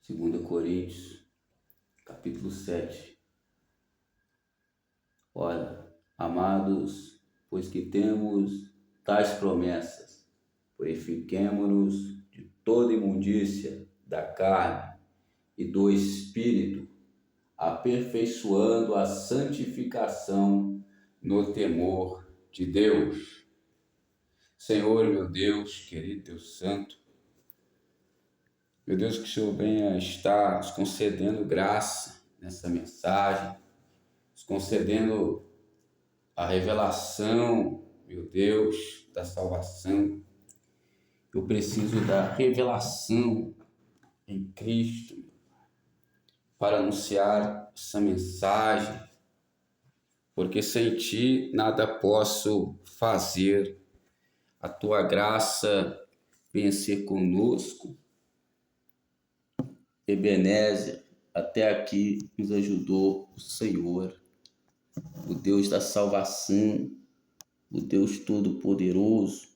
2 Coríntios, capítulo 7. Ora, amados, pois que temos tais promessas, purifiquemo-nos de toda imundícia da carne e do espírito, aperfeiçoando a santificação no temor de Deus. Senhor, meu Deus, querido Deus Santo, meu Deus, que o Senhor venha estar nos concedendo graça nessa mensagem, nos concedendo a revelação, meu Deus, da salvação. Eu preciso da revelação em Cristo para anunciar essa mensagem, porque sem Ti nada posso fazer. A Tua graça venha ser conosco. Ebenezer, até aqui nos ajudou o Senhor, o Deus da salvação, o Deus Todo-Poderoso,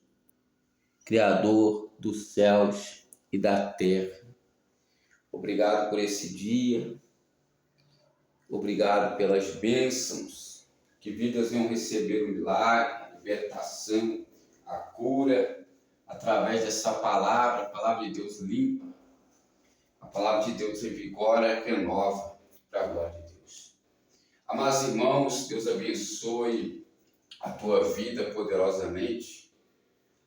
Criador dos céus e da terra. Obrigado por esse dia, obrigado pelas bênçãos, que vidas venham receber o milagre, a libertação, a cura, através dessa palavra, a palavra de Deus limpa, a palavra de Deus revigora, renova, para a glória de Deus. Amados irmãos, Deus abençoe a tua vida poderosamente.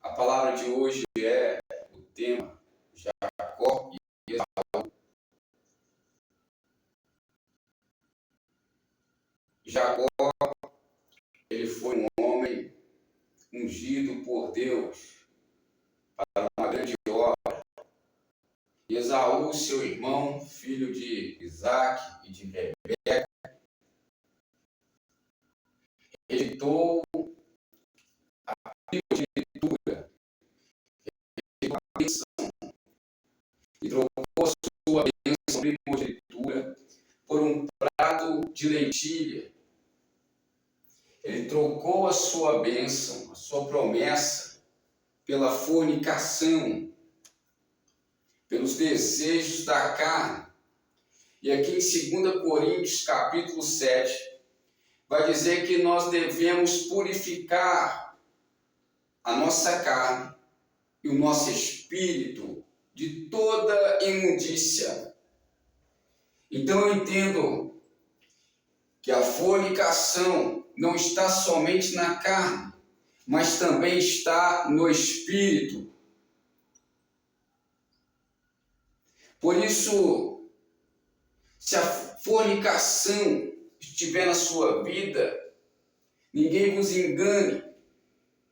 A palavra de hoje é o tema Jacó e Esaú. Jacó, ele foi um homem ungido por Deus para uma grande obra. E Esaú, seu irmão, filho de Isaac e de Rebeca, rejeitou a primogenitura, rejeitou a bênção e trocou a sua bênção, primogenitura, por um prato de lentilha. Ele trocou a sua bênção, a sua promessa, pela fornicação, pelos desejos da carne. E aqui em 2 Coríntios, capítulo 7, vai dizer que nós devemos purificar a nossa carne e o nosso espírito de toda imundícia. Então eu entendo que a fornicação não está somente na carne, mas também está no espírito. Por isso, se a fornicação estiver na sua vida, ninguém vos engane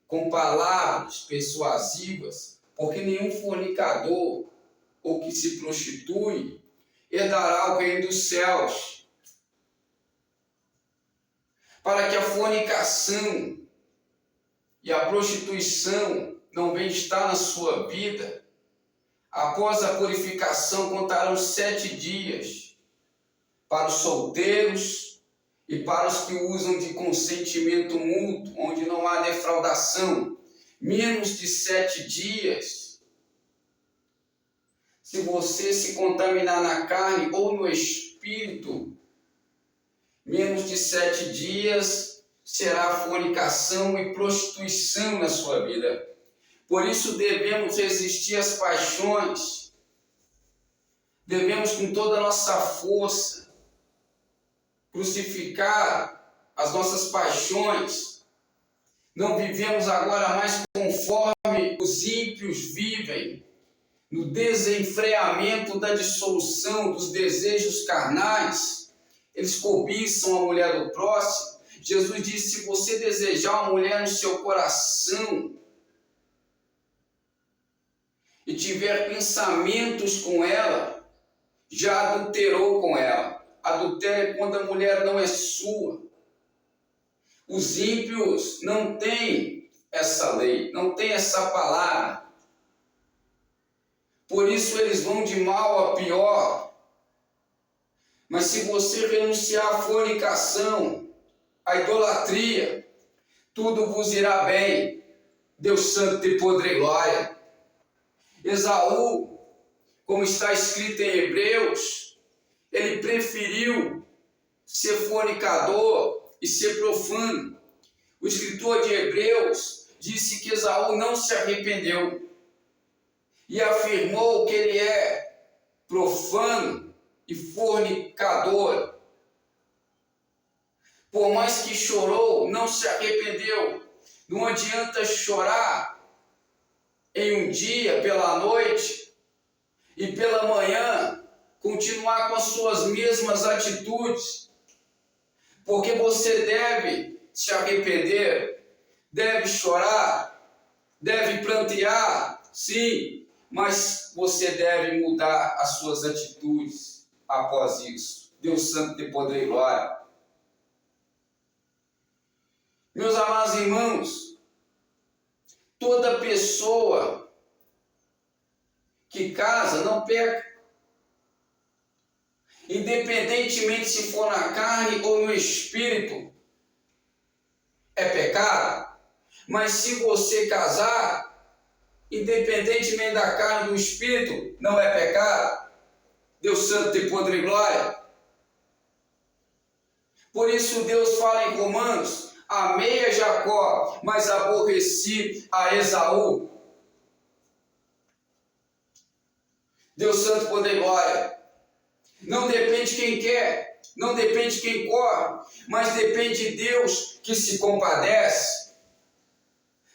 com palavras persuasivas, porque nenhum fornicador ou que se prostitui herdará o reino dos céus. Para que a fornicação e a prostituição não venham estar na sua vida, após a purificação contarão 7 dias para os solteiros e para os que usam de consentimento mútuo, onde não há defraudação. Menos de 7 dias. Se você se contaminar na carne ou no espírito, menos de 7 dias será fornicação e prostituição na sua vida. Por isso devemos resistir às paixões, devemos com toda a nossa força crucificar as nossas paixões. Não vivemos agora mais conforme os ímpios vivem, no desenfreamento da dissolução dos desejos carnais. Eles cobiçam a mulher do próximo. Jesus disse: se você desejar uma mulher no seu coração e tiver pensamentos com ela, já adulterou com ela. Adultério é quando a mulher não é sua. Os ímpios não têm essa lei, não têm essa palavra. Por isso eles vão de mal a pior. Mas se você renunciar à fornicação, à idolatria, tudo vos irá bem. Deus Santo de poder e glória. Esaú, como está escrito em Hebreus, ele preferiu ser fornicador e ser profano. O escritor de Hebreus disse que Esaú não se arrependeu e afirmou que ele é profano e fornicador. Por mais que chorou, não se arrependeu. Não adianta chorar em um dia, pela noite, e pela manhã continuar com as suas mesmas atitudes, porque você deve se arrepender, deve chorar, deve prantear, sim, mas você deve mudar as suas atitudes após isso. Deus Santo de poder e glória. Meus amados irmãos, toda pessoa que casa não peca, independentemente se for na carne ou no espírito, é pecado. Mas se você casar, independentemente da carne ou do espírito, não é pecado. Deus Santo de poder e glória. Por isso Deus fala em Romanos: amei a Jacó, mas aborreci a Esaú. Deus Santo, poder e glória. Não depende quem quer, não depende quem corre, mas depende de Deus que se compadece.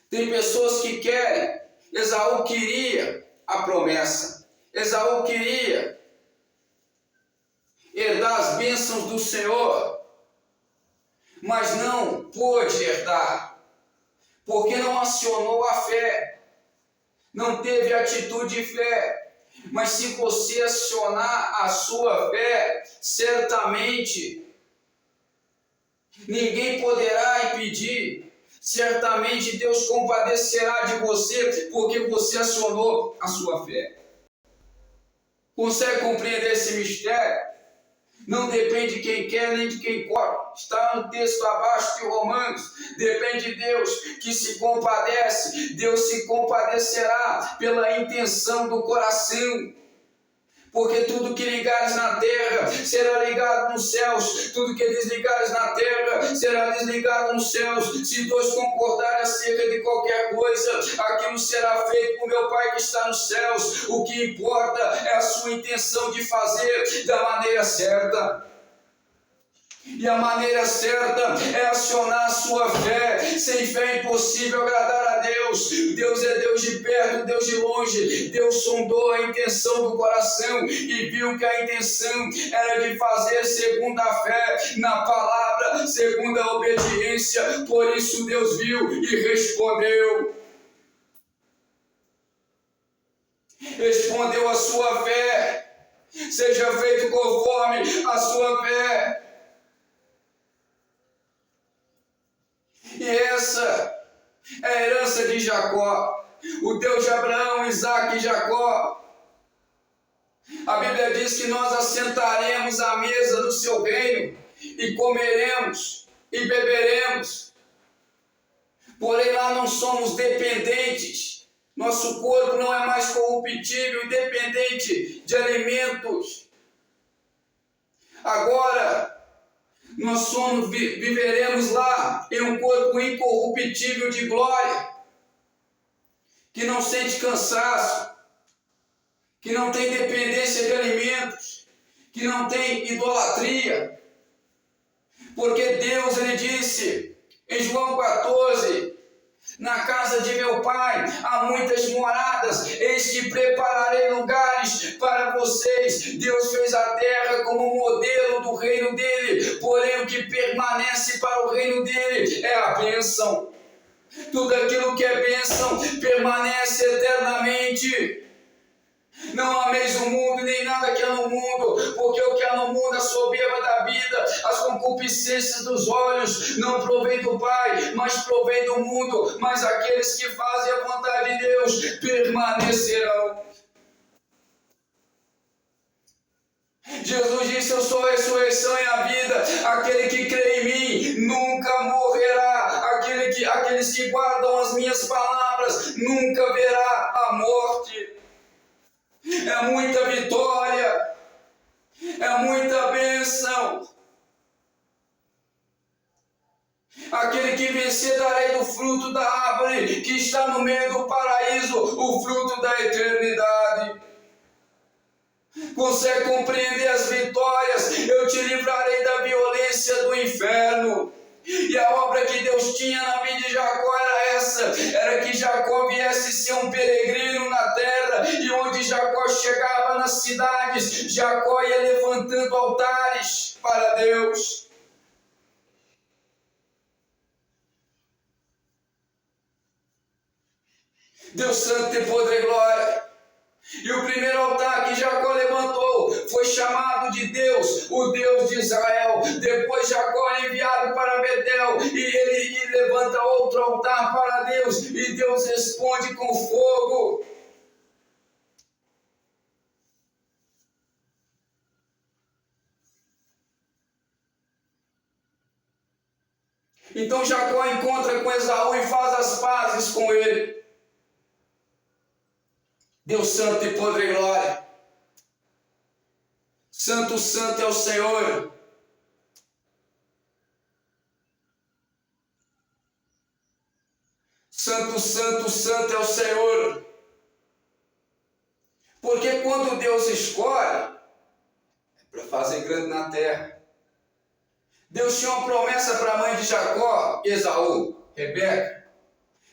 Tem pessoas que querem. Esaú queria a promessa. Esaú queria herdar as bênçãos do Senhor, mas não pôde herdar, porque não acionou a fé, não teve atitude de fé. Mas se você acionar a sua fé, certamente ninguém poderá impedir, certamente Deus compadecerá de você, porque você acionou a sua fé. Consegue compreender esse mistério? Não depende de quem quer nem de quem corre. Está no texto abaixo de Romanos. Depende de Deus que se compadece. Deus se compadecerá pela intenção do coração. Porque tudo que ligares na terra será ligado nos céus. Tudo que desligares na terra será desligado nos céus. Se dois concordarem acerca de qualquer coisa, aquilo será feito por meu Pai que está nos céus. O que importa é a sua intenção de fazer da maneira certa. E a maneira certa é acionar a sua fé. Sem fé é impossível agradar a Deus. Deus é Deus de perto, Deus de longe. Deus sondou a intenção do coração e viu que a intenção era de fazer segundo a fé na palavra, segundo a obediência. Por isso Deus viu e respondeu. Respondeu a sua fé. Seja feito conforme a sua fé. E essa é a herança de Jacó, o Deus de Abraão, Isaque e Jacó. A Bíblia diz que nós assentaremos à mesa do seu reino e comeremos e beberemos. Porém lá não somos dependentes. Nosso corpo não é mais corruptível, independente de alimentos. Agora nós viveremos lá em um corpo incorruptível de glória, que não sente cansaço, que não tem dependência de alimentos, que não tem idolatria. Porque Deus, Ele disse em João 14, na casa de meu Pai há muitas moradas, eis que prepararei lugares para vocês. Deus fez a terra como modelo do reino dele, porém o que permanece para o reino dele é a bênção. Tudo aquilo que é bênção permanece eternamente. Não ameis o mundo, nem nada que há no mundo, porque o que há no mundo, a soberba da vida, as concupiscências dos olhos, não provém do Pai, mas provém do mundo. Mas aqueles que fazem a vontade de Deus permanecerão. Jesus disse: eu sou a ressurreição e a vida. Aquele que crê em mim nunca morrerá. Aqueles que guardam as minhas palavras nunca verá a morte. é muita vitória, é muita bênção. Aquele que vencer darei do fruto da árvore que está no meio do paraíso, o fruto da eternidade. Consegue compreender as vitórias? Eu te livrarei da violência do inferno. E a obra que Deus tinha na vida de Jacó era essa: era que Jacó viesse ser um peregrino na terra, e onde Jacó chegava nas cidades, Jacó ia levantando altares para Deus. Deus santo, tem poder e glória. E o primeiro altar que Jacó levantou foi chamado de Deus, o Deus de Israel. Depois Jacó é enviado para Betel e ele levanta outro altar para Deus, e Deus responde com fogo. Então Jacó encontra com Esaú e faz as pazes com ele. Deus santo e poder e glória. Santo, santo é o Senhor. Santo, santo, santo é o Senhor. Porque quando Deus escolhe, é para fazer grande na terra. Deus tinha uma promessa para a mãe de Jacó, Esaú, Rebeca.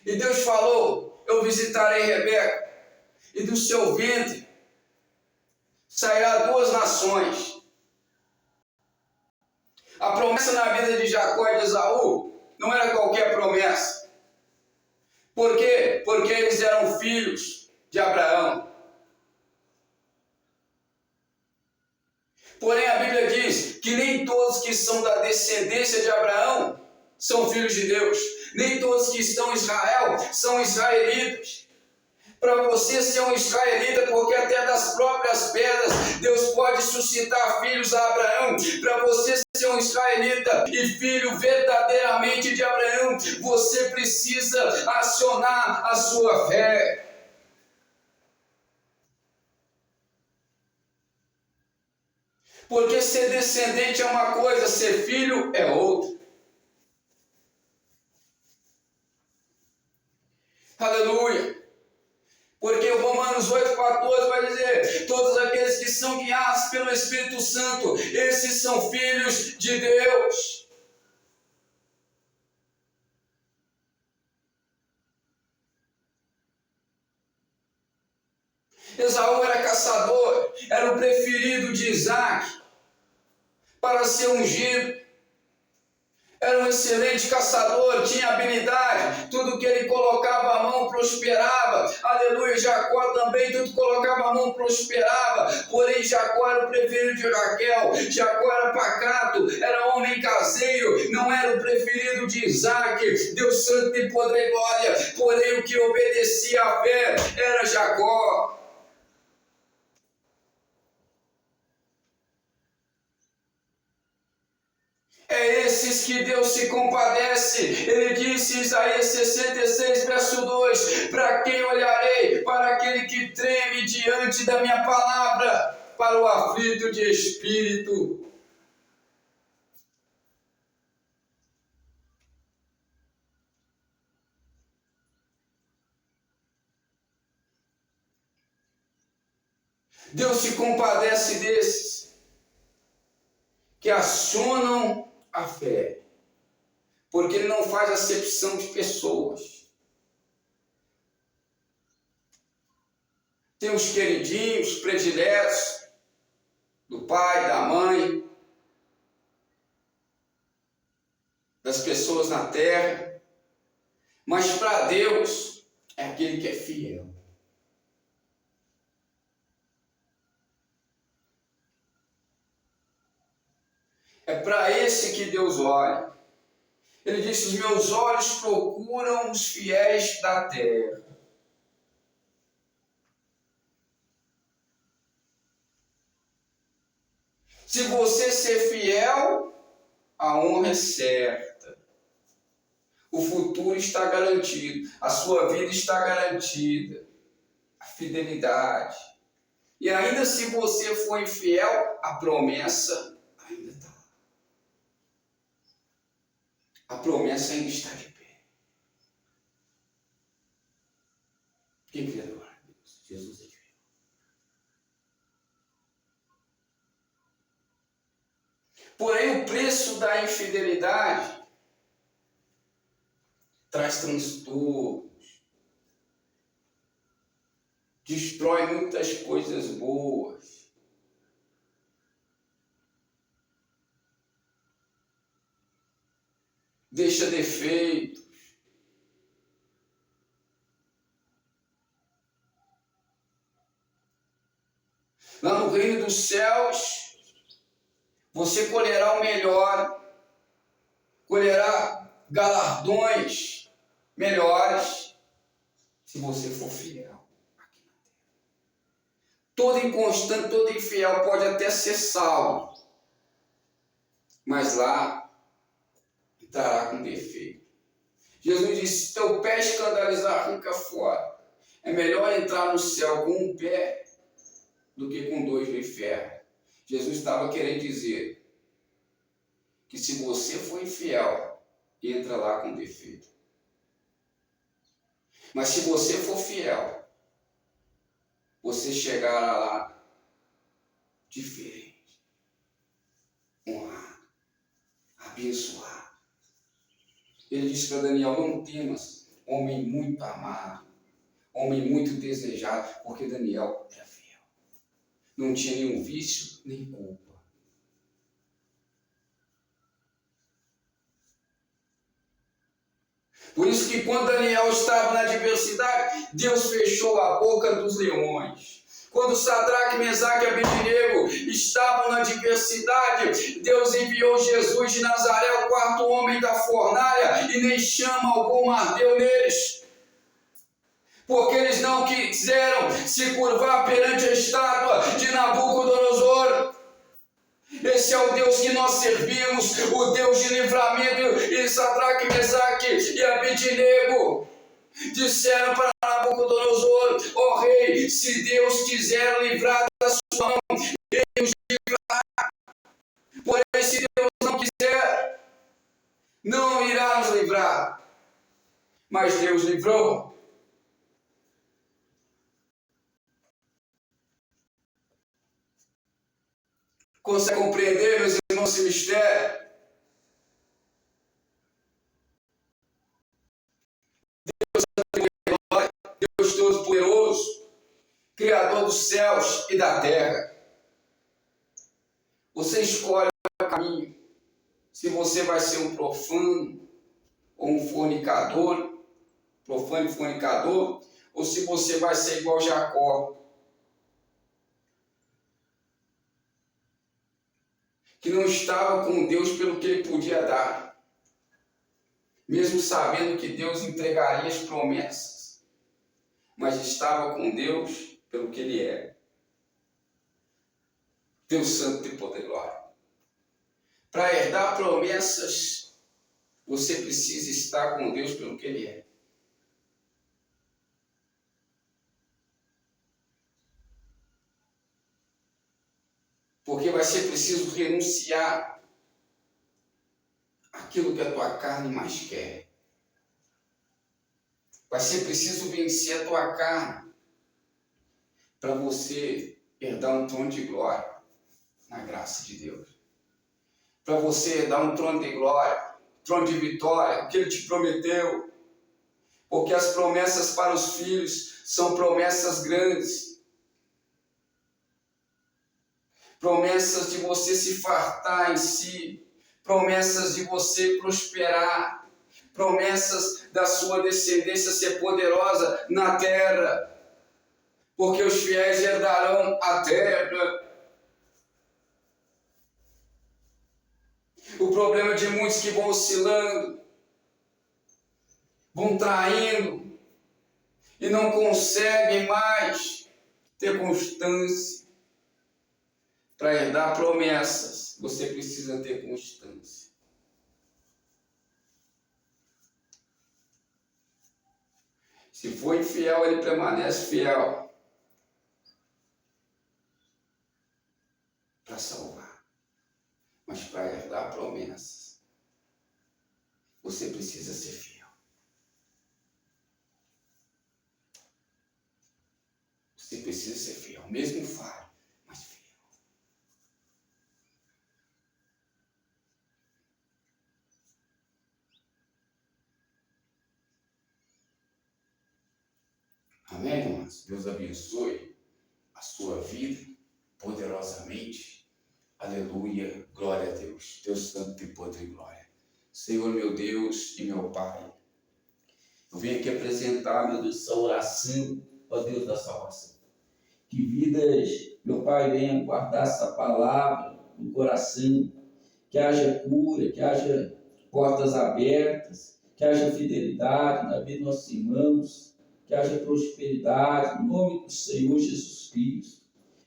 E Deus falou: eu visitarei Rebeca, e do seu ventre sairá 2 nações. A promessa na vida de Jacó e de Esaú não era qualquer promessa. Por quê? Porque eles eram filhos de Abraão. Porém, a Bíblia diz que nem todos que são da descendência de Abraão são filhos de Deus. Nem todos que estão em Israel são israelitas. Para você ser um israelita, porque até das próprias pedras Deus pode suscitar filhos a Abraão. Para você ser um israelita e filho verdadeiramente de Abraão, você precisa acionar a sua fé. Porque ser descendente é uma coisa, ser filho é outra. Aleluia. Porque o Romanos 8,14 vai dizer: todos aqueles que são guiados pelo Espírito Santo, esses são filhos de Deus. Esaú era caçador, era o preferido de Isaac para ser ungido. Era um excelente caçador, tinha habilidade, tudo que ele colocava a mão prosperava. Aleluia. Jacó também, tudo que colocava a mão prosperava. Porém, Jacó era o preferido de Raquel. Jacó era pacato, era homem caseiro, não era o preferido de Isaac. Deus santo e poder e glória. Porém, o que obedecia à fé era Jacó. É esses que Deus se compadece. Ele disse em Isaías 66, verso 2: para quem olharei? Para aquele que treme diante da minha palavra, para o aflito de espírito. Deus se compadece desses que acionam a fé, porque Ele não faz acepção de pessoas. Tem os queridinhos, prediletos do pai, da mãe, das pessoas na terra, mas para Deus é aquele que é fiel. É para esse que Deus olha. Ele disse: os meus olhos procuram os fiéis da terra. Se você ser fiel, a honra é certa. O futuro está garantido. A sua vida está garantida. A fidelidade. E ainda se você for infiel, a promessa ainda está lá. A promessa ainda está de pé. Quem quer adorar a Deus? Jesus é fiel. Porém, o preço da infidelidade traz transtornos, destrói muitas coisas boas. Deixa defeitos. Lá no reino dos céus, você colherá o melhor, colherá galardões melhores, se você for fiel aqui na terra. Todo inconstante, todo infiel pode até ser salvo, mas lá estará com defeito. Jesus disse: se teu pé escandalizar, arranca fora. É melhor entrar no céu com um pé do que com dois no inferno. Jesus estava querendo dizer que se você for infiel, entra lá com defeito. Mas se você for fiel, você chegará lá diferente, honrado, abençoado. Ele disse para Daniel: não temas, homem muito amado, homem muito desejado, porque Daniel era fiel. Não tinha nenhum vício, nem culpa. Por isso que quando Daniel estava na adversidade, Deus fechou a boca dos leões. Quando Sadraque, Mesaque e Abednego estavam na adversidade, Deus enviou Jesus de Nazaré, o quarto homem da fornalha, e nem chama alguma ardeu neles. Porque eles não quiseram se curvar perante a estátua de Nabucodonosor. Esse é o Deus que nós servimos, o Deus de livramento. E Sadraque, Mesaque e Abednego disseram para Nabucodonosor: ó rei, se Deus quiser livrar da sua mão, ele nos livrará. Porém, se Deus não quiser, não irá nos livrar. Mas Deus livrou. Consegue compreender, meus irmãos, esse mistério? Deus Todo-Poderoso, Criador dos céus e da terra. Você escolhe o caminho. Se você vai ser um profano ou um fornicador, profano e fornicador, ou se você vai ser igual Jacó, que não estava com Deus pelo que ele podia dar, mesmo sabendo que Deus entregaria as promessas, mas estava com Deus pelo que ele é. Deus Santo e Poder e Glória. Para herdar promessas, você precisa estar com Deus pelo que ele é. Porque vai ser preciso renunciar aquilo que a tua carne mais quer. Vai ser preciso vencer a tua carne para você herdar um trono de glória na graça de Deus. Para você herdar um trono de glória, trono de vitória, o que ele te prometeu. Porque as promessas para os filhos são promessas grandes. Promessas de você se fartar em si, promessas de você prosperar, promessas da sua descendência ser poderosa na terra, porque os fiéis herdarão a terra. O problema de muitos que vão oscilando, vão traindo e não conseguem mais ter constância. Para herdar promessas, você precisa ter constância. Se for infiel, ele permanece fiel. para salvar, mas para herdar promessas, você precisa ser fiel. Você precisa ser fiel, mesmo falho, mas fiel. Amém, irmãos? Deus abençoe a sua vida poderosamente. Aleluia, glória a Deus. Deus santo e poder e glória. Senhor, meu Deus e meu Pai, eu venho aqui apresentar, meu Deus, essa oração, ó Deus da salvação. Que vidas, meu Pai, venham guardar essa palavra no coração, que haja cura, que haja portas abertas, que haja fidelidade na vida dos nossos irmãos, que haja prosperidade, no nome do Senhor Jesus Cristo.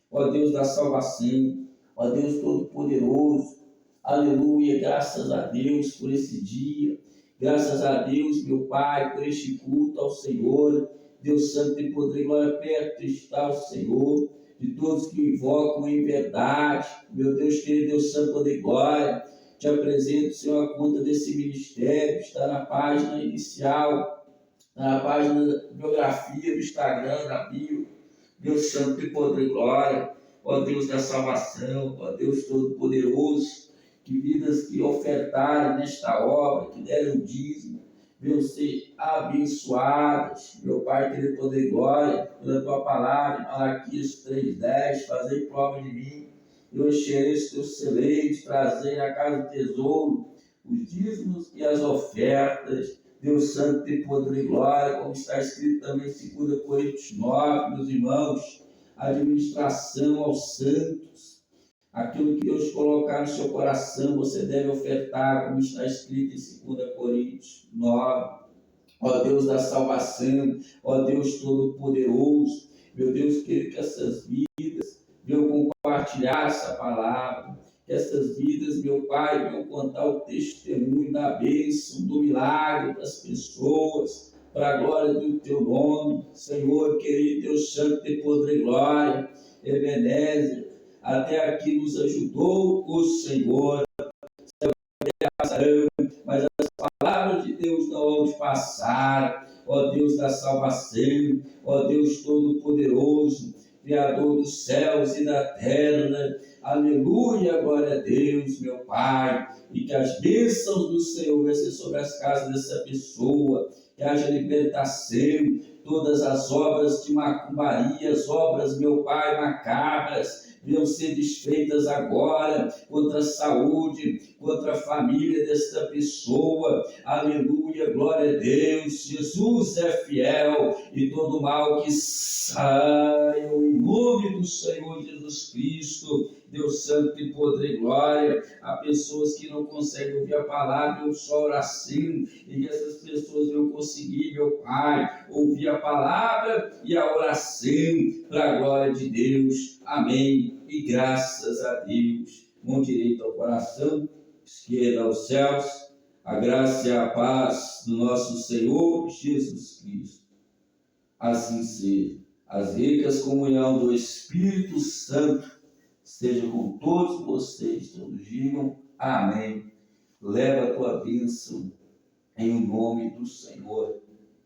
Ó Deus da salvação, ó Deus Todo-Poderoso, aleluia, graças a Deus por esse dia, graças a Deus, meu Pai, por este culto ao Senhor. Deus santo e poder e glória, perto está o Senhor, de todos que invocam em verdade. Meu Deus querido, Deus santo, poder e glória, te apresento, Senhor, a conta desse ministério, está na página inicial, na página da biografia do Instagram, da bio. Deus santo e poder e glória, ó Deus da salvação, ó Deus todo-poderoso, que vidas que ofertaram nesta obra, que deram dízimo, venham ser abençoadas, meu Pai, querido poder e glória, pela tua palavra, em Malaquias 3,10, fazer prova de mim, eu encherei os teus celeiros, trazer na casa do tesouro os dízimos e as ofertas. Deus santo e poder e glória, como está escrito também em 2 Coríntios 9, meus irmãos, administração aos santos. Aquilo que Deus colocar no seu coração, você deve ofertar, como está escrito em 2 Coríntios 9. Ó Deus da salvação, ó Deus todo-poderoso, meu Deus, querido, que essas vidas venham compartilhar essa palavra, que essas vidas, meu Pai, venham contar o testemunho da bênção, do milagre para as pessoas, para a glória do teu nome, Senhor, querido, Deus santo e poder e glória, Ebenezer, até aqui nos ajudou o Senhor, mas as palavras de Deus não vão passar, ó Deus da salvação, ó Deus todo-poderoso, Criador dos céus e da terra, aleluia, glória a Deus, meu Pai, e que as bênçãos do Senhor venham sobre as casas dessa pessoa, que haja libertação, todas as obras de macumbaria, as obras, meu Pai, macabras, venham ser desfeitas agora, contra a saúde, contra a família desta pessoa, aleluia, glória a Deus, Jesus é fiel, e todo mal que saia, em nome do Senhor Jesus Cristo, Deus santo e poder e glória. Há pessoas que não conseguem ouvir a palavra, eu só oração, e que essas pessoas vão conseguir, meu Pai, ouvir a palavra e a oração, para a glória de Deus, amém, e graças a Deus. Mão direita ao coração, esquerda aos céus, a graça e a paz do nosso Senhor Jesus Cristo. Assim seja. As ricas comunhão do Espírito Santo seja com todos vocês, todos digam amém. Leva a tua bênção em nome do Senhor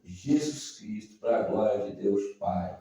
Jesus Cristo, para a glória de Deus Pai.